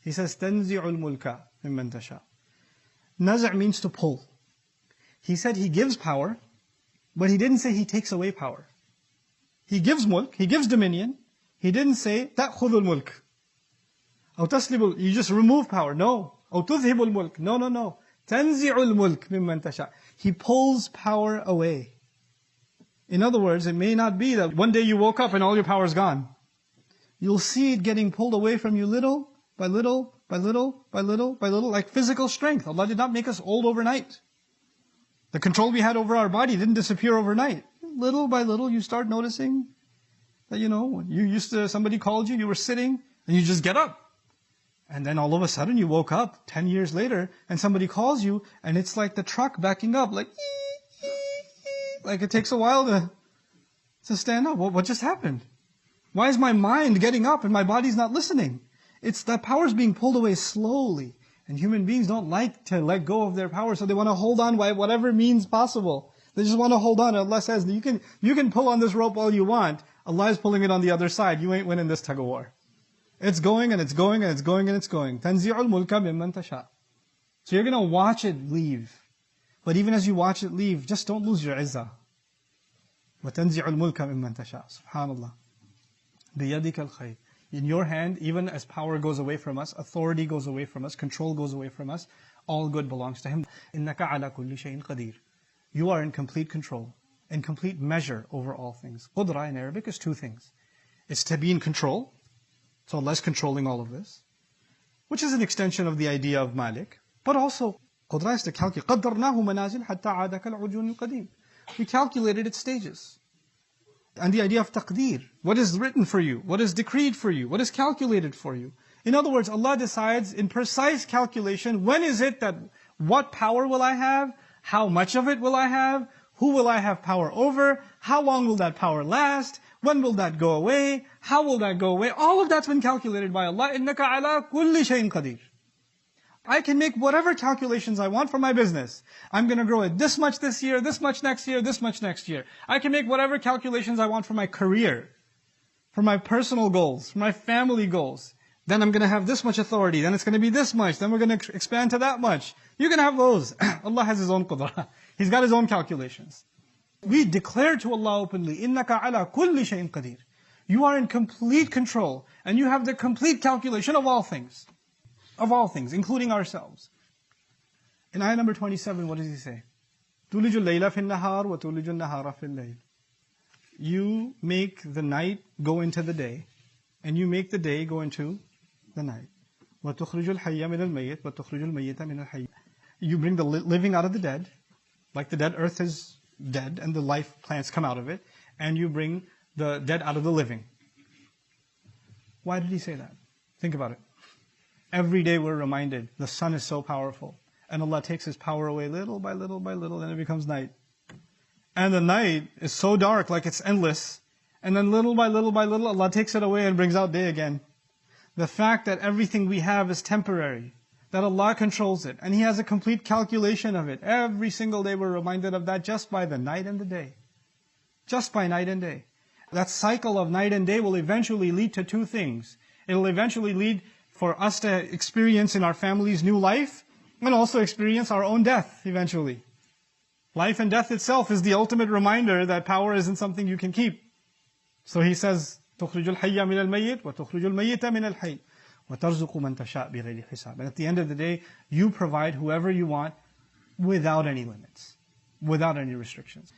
He says, تَنْزِعُ الْمُلْكَ مِمَّنْ تَشَاءُ. Naza' means to pull. He said He gives power, but He didn't say He takes away power. He gives mulk, He gives dominion. He didn't say, تَأْخُذُ الْمُلْكَ. أو تَسْلِبُ, you just remove power. No. أو تُذْهِبُ الْمُلْكَ. No, no, no. تَنْزِعُ الْمُلْكَ مِمَّنْ تَشَاءُ. He pulls power away. In other words, it may not be that one day you woke up and all your power is gone. You'll see it getting pulled away from you little by little, by little, by little, by little, like physical strength. Allah did not make us old overnight. The control we had over our body didn't disappear overnight. Little by little, you start noticing that, somebody called you, you were sitting, and you just get up. And then all of a sudden you woke up 10 years later, and somebody calls you, and it's like the truck backing up, like it takes a while to stand up. What just happened? Why is my mind getting up and my body's not listening? It's that power's being pulled away slowly. And human beings don't like to let go of their power, so they want to hold on by whatever means possible. They just want to hold on. Allah says, you can pull on this rope all you want. Allah is pulling it on the other side. You ain't winning this tug of war. It's going and it's going and it's going and it's going. تَنْزِعُ الْمُلْكَ مِمَّنْ تَشَاءُ. So you're going to watch it leave. But even as you watch it leave, just don't lose your izzah. وَتَنْزِعُ الْمُلْكَ مِمَّنْ تَشَاءُ. SubhanAllah. بِيَدِكَ الْخَيْرِ. In your hand, even as power goes away from us, authority goes away from us, control goes away from us, all good belongs to Him. إِنَّكَ عَلَى كُلِّ شَيْءٍ قَدِيرٌ. You are in complete control, in complete measure over all things. Qudra in Arabic is two things. It's to be in control, so Allah is controlling all of this, which is an extension of the idea of Malik, but also Qudra is to calculate. قَدَّرْنَاهُ مَنَازِلْ حَتَّى عَادَ كَالْعُرْجُونِ الْقَدِيمِ. We calculated its stages. And the idea of taqdeer, what is written for you, what is decreed for you, what is calculated for you. In other words, Allah decides in precise calculation, when is it that, what power will I have, how much of it will I have, who will I have power over, how long will that power last, when will that go away, how will that go away. All of that's been calculated by Allah. إِنَّكَ عَلَى كُلِّ شَيْءٍ قَدِيرٌ. I can make whatever calculations I want for my business. I'm going to grow it this much this year, this much next year, this much next year. I can make whatever calculations I want for my career, for my personal goals, for my family goals. Then I'm going to have this much authority, then it's going to be this much, then we're going to expand to that much. You can have those. Allah has His own qudra. He's got His own calculations. We declare to Allah openly, إِنَّكَ عَلَى كُلِّ شَيْءٍ قَدِيرٌ. You are in complete control, and you have the complete calculation of all things. Of all things, including ourselves. In ayah number 27, what does He say? تُولِجُ اللَّيْلَ فِي النَّهَارِ وَتُولِجُ النَّهَارَ فِي اللَّيْلِ. You make the night go into the day, and you make the day go into the night. وَتُخْرِجُ الْحَيَّ مِنَ الْمَيِّتِ وَتُخْرِجُ الْمَيِّتَ مِنَ الْحَيِّ. You bring the living out of the dead, like the dead earth is dead, and the life plants come out of it, and you bring the dead out of the living. Why did He say that? Think about it. Every day we're reminded the sun is so powerful. And Allah takes His power away little by little by little, and it becomes night. And the night is so dark, like it's endless. And then little by little by little, Allah takes it away and brings out day again. The fact that everything we have is temporary, that Allah controls it, and He has a complete calculation of it. Every single day we're reminded of that just by the night and the day. Just by night and day. That cycle of night and day will eventually lead to two things. It will eventually lead for us to experience in our family's new life, and also experience our own death eventually. Life and death itself is the ultimate reminder that power isn't something you can keep. So He says, تُخْرِجُ الْحَيَّ مِنَ الْمَيِّتِ وَتُخْرِجُ الْمَيِّتَ مِنَ الْحَيِّ وَتَرْزُقُ مَنْ تَشَاءُ بِغَيْرِ حِسَابٍ. And at the end of the day, you provide whoever you want without any limits, without any restrictions.